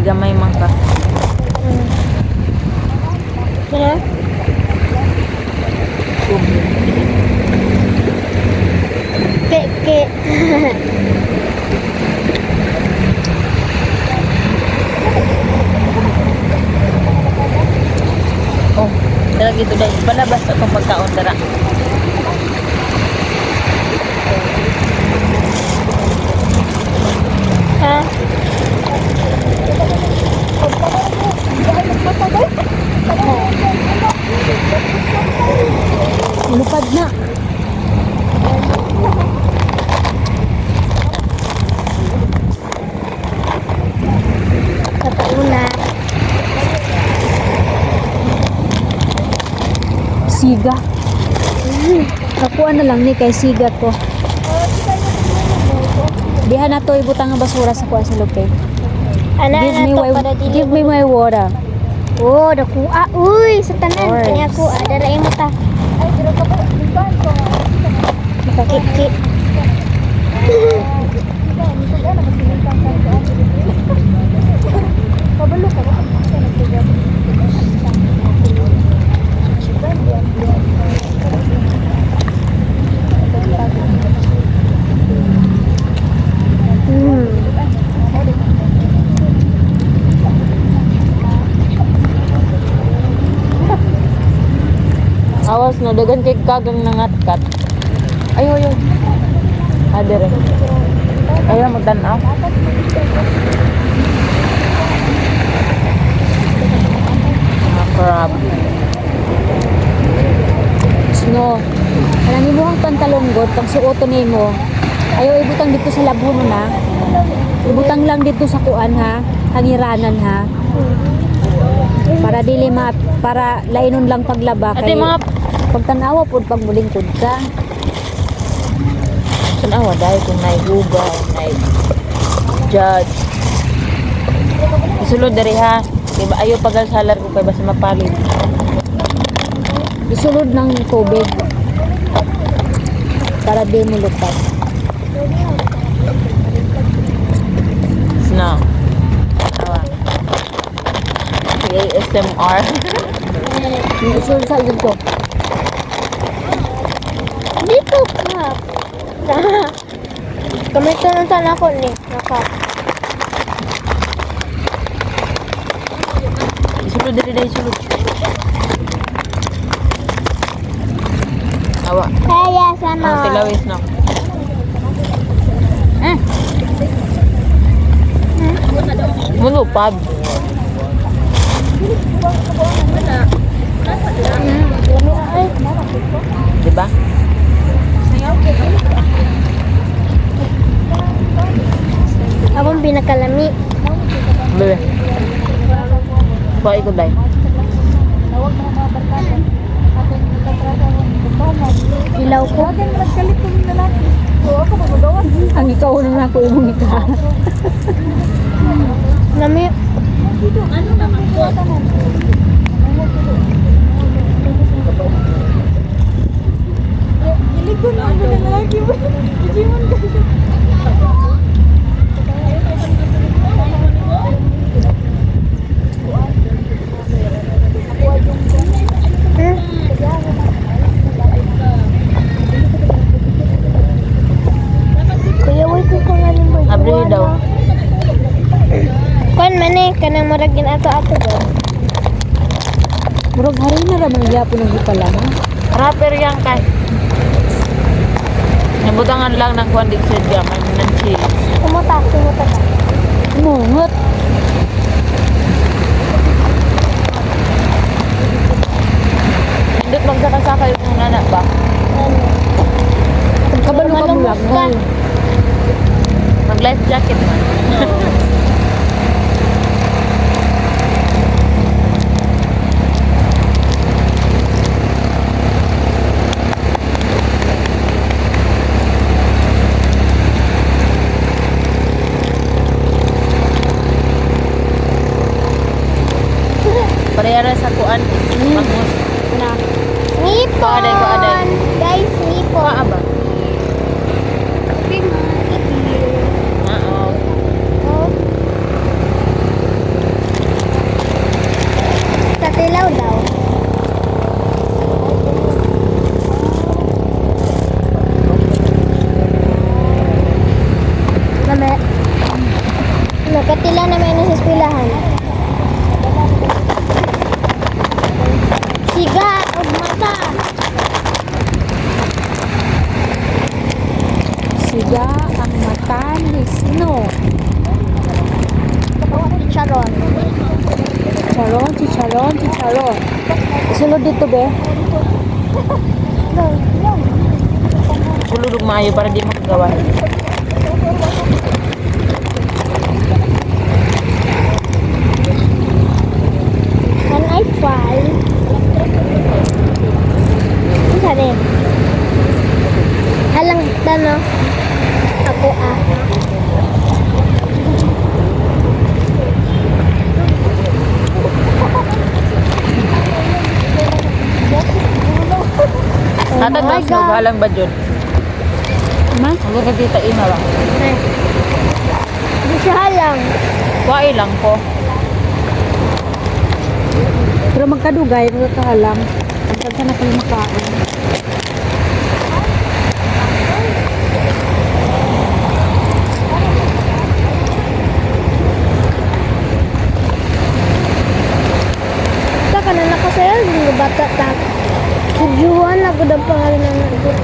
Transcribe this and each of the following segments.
Kay gamay man ka. Kaya? Ke. Oh, dala gito dahil. Balabas itong pagkaon dara. Ha? Lupad na. Katauna. Siga. Kakuha na lang ni kay siga ko. Diha na to ibutang ang basura sa kuha sa lukay. Give me my water. Oh, dakuha. Uy, sa tanan. Course. Kanya ko, darain mo ta. Makakiki. Awas na, dagan kay kagang nangatkat. Ayaw. Adere. Ayaw magtanaw. Crab. Snow. Alam mo ang pantalonggot, pag suoto nimo. Ayaw ibutang dito sa labon na. Ibutang lang dito sa kuan ha, hangiranan ha. Para dili para lainon lang paglaba Ate mga pagtanawa pud pag mulingkod ka. tanawa dahil kung naihuga, judge. Isulod dari ha. Diba ayaw pagal salar ko kay basta mapalit. Isulod ng tubig para di mo lupad. Snow. Tawa. ASMR. Isulod sa ilog ko. Dito ka. Kamito na sana ako ni. Naka. Isulod dari dahil isulod. Tawa. Kaya sana. Ang tilawis na. Mulupad. Ay. Diba? Akong pinakalami. Bebe. Kuha ko dahil. Ilaw ko. Ang ikaw na ako imong ika. Lami. Kuya, wait ko pangalan mo. Abri daw. Kuan man eh, kanang maragin ato-ato daw. Murag hari na ra man gyapon ng ipala ha. Rapper yang kay. Nabutangan lang ng kuwan din siya man ng cheese. Sumuta ka. Mungot. Hindi magsakasakay yung nana ba? Kabalo ka mo lang. Mag life jacket man. Parehara sa kuan. Bangus. Na. Nipon! Kuaday. Guys, nipon. Maa ba? Oo. Oh. na sa eskwelahan. Siga og mata. Siga ang mata ni Snow. Charon. Charon, chicharon, chicharon. Sulod dito, be. Ululog maayo para di makagawa. Can I try? Isa rin. Halang tano. Ako ah. Natag my na sa God. bahalang ba dyan? Ma? Ang gagagita ina lang. Hindi siya halang. Kuhay lang ko. Pero magkadugay, magkakahalang. Ang ganda na kayo makain. Taka na nakasaya. Hindi bata ta. Sujuan ako daw pangalan na nandun.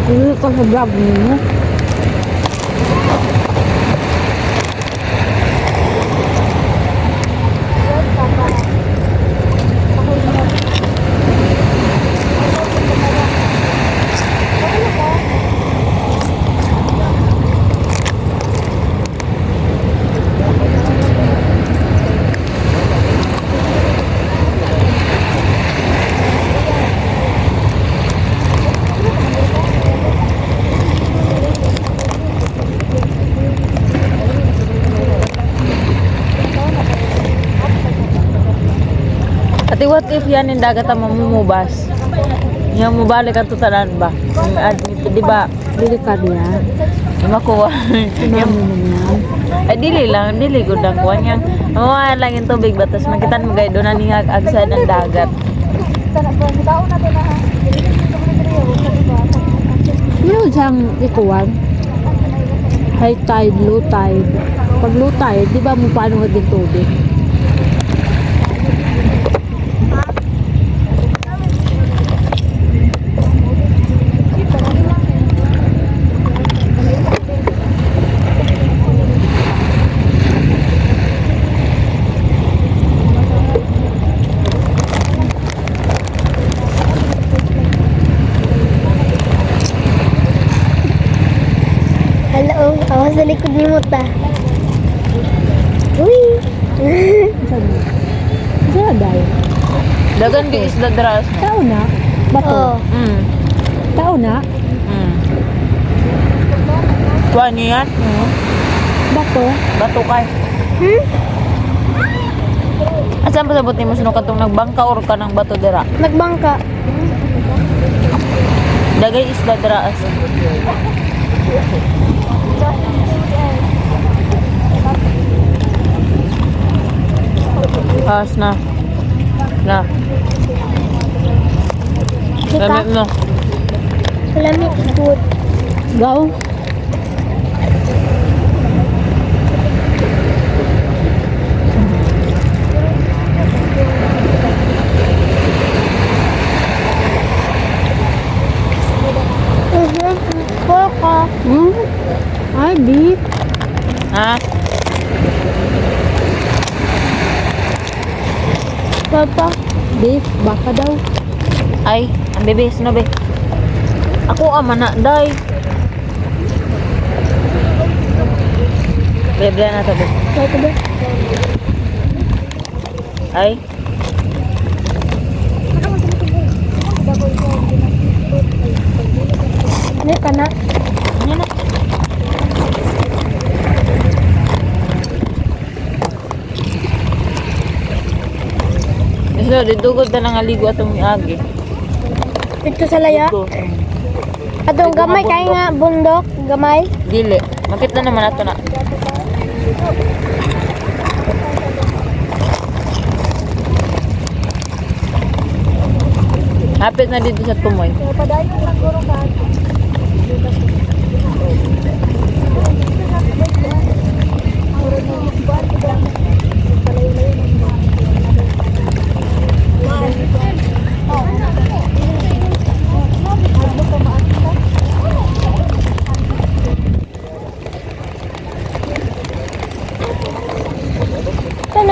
Hindi ko sa vlog ninyo. Ate, what if yan yung dagat ang mamumubas? Yung mubalik ang tutanan ba? Yung admit, di ba? Delikado yan. Yung makuha. Tsunami mo yan. Ay, dili lang. Dili ko lang kuha niyang. Mamuha lang yung tubig ba? Tapos magkitan mo guys, doon na niyag agsa ng dagat. Meron siyang ikuwan. High tide, low tide. Pag low tide, di ba mo paano din tubig? Hello, awas sa likod ni Muta. Uy! Saan mo? Saan dahil? Dagan di isda dras na. Tao na? Bato? Oh. Tao na? Kuha niyo yan? Bato? Bato kay. At saan pa sabot ni mo sunod katong nagbangka or ka ng bato dira? Nagbangka. Dagay isda dras. Pas na. Na. Kita. Gamit mo. Lamig ikot. Gaw? Porka. Ay, beef. Ha? Papa. Beef, baka daw. Ay, ang bebe, sino be? Ako ama na, day. Bebe na to be. Ito ba? Ay, Ano ka na? ano na? So, didugod na lang aligo atong miagi. Dito sa laya. Dito. Atong gamay kay nga bundok. Gamay. Dili. Makita naman ato na. Hapit na dito sa tumoy.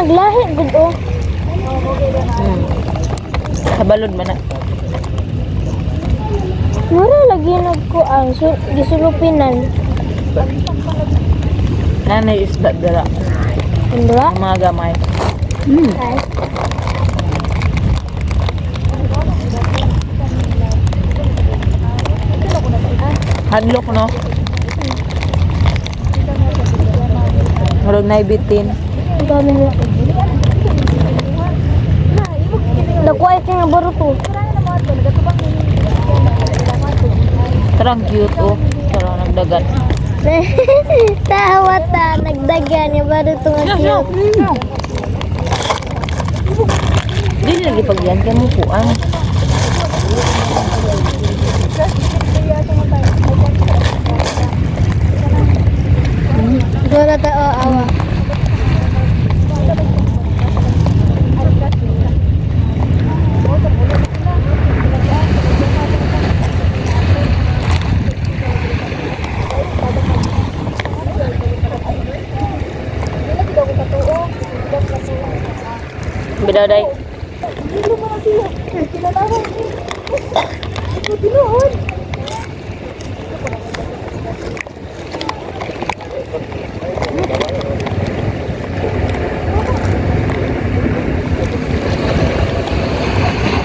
Naglahi gud oh. Sa balod man na. Mura lagi nagkuan, gisulupinan. Nanay isda dala. Indra? Ang mga gamay. Ay. Hadlok no. Murag na ibitin. Ang dami nila. Nakuha ito nga baruto. Tarang cute oh. Tarang nagdagan. Tawa ta, nagdagan yung baruto nga cute. Dili lagi pag yan kay mo kuan. Gora ta o awa. Bidaday.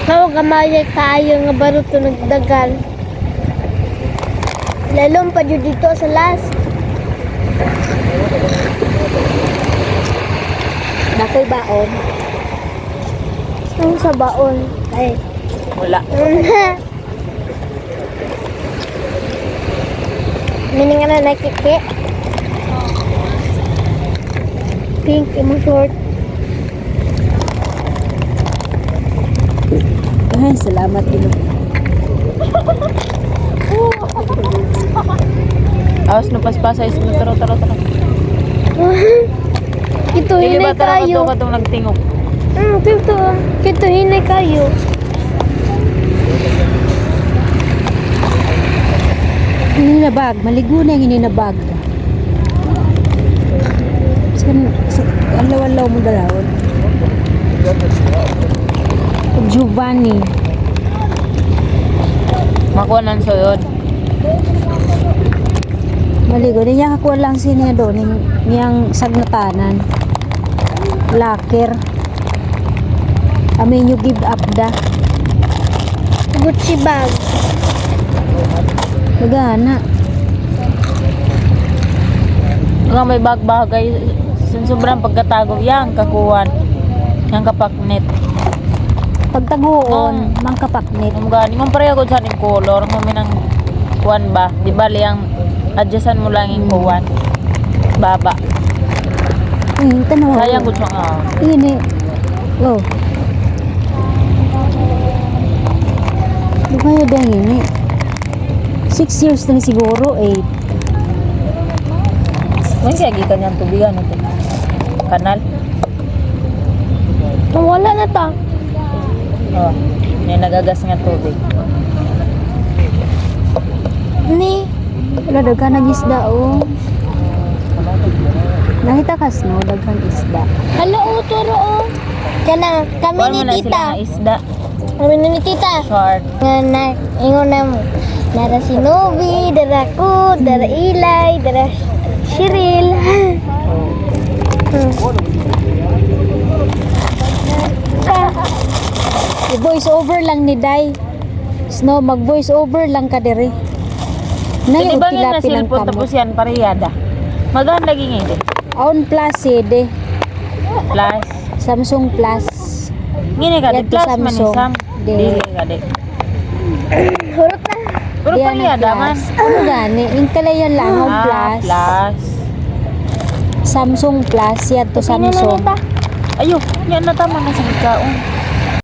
Tawag kamaya kayo nga baruto nagdagan. Lalong pa dyan dito sa last. Nakoy baon. Ang sa baon. Ay. Wala. Mining nga na nakiki. Pink, imo short. Ay, salamat din. Awas no paspasa is taro. Ito Dili hinay ba tara kayo. ka tong nagtingog. Ito hinay kayo. Hininabag, maligo na yung hininabag. Sa alaw-alaw mo dalawon. Giovanni. Makuanan so yun. Maligo. Niya kakuha lang siya doon. Niyang sagnatanan. Laker. Amin yung give up da. Gucci bag. Magana. Nga may bagbagay. Sobrang pagkatago. Yang kakuan. Yang kapaknet. Pagtaguon, mangkapaknit. Ang gani. Ang pareho ko sa ning color. Ang minang kuan ba? Di ba liyang adjustan mo lang yung kuwan. Baba. Tanaw. Sayang ko siya nga. Ini. Oh. Di kaya dang ini. 6 years na ni siguro, 8. Ngayon kaya gikan niyang tubigan natin. Kanal. Wala na ta. Oh. May nagagas nga tubig. Ni. Wala, daghan ng isda, oh. Nakita ka, no? Daghang isda. Hello, turo oh. Kana, kami Kuwan ni mo na sila tita. nga isda. Kami ni tita. Short. Nga ingon na mo. Dara si Novi, dara ko, dara Ilay, dara Shiril. I-voice over lang ni Day. Snow, mag-voice over lang ka dire. Hindi Nay, ba nga na tilapin ang cellphone tapos yan parehada? Maganda lagi nga ito. On Plus, de. Plus. Samsung Plus. Ngini ka, di Yan to plus man ni Samsung. Sam. Di. Dili ka, di. Hurot na. Pero Diyan ang parehada man. Plus. Ano gani? Yung kalayan lang, on Plus. Plus. Samsung Plus, yan to Pino na Samsung. nita. Ayo, yan na tama na sa kaon.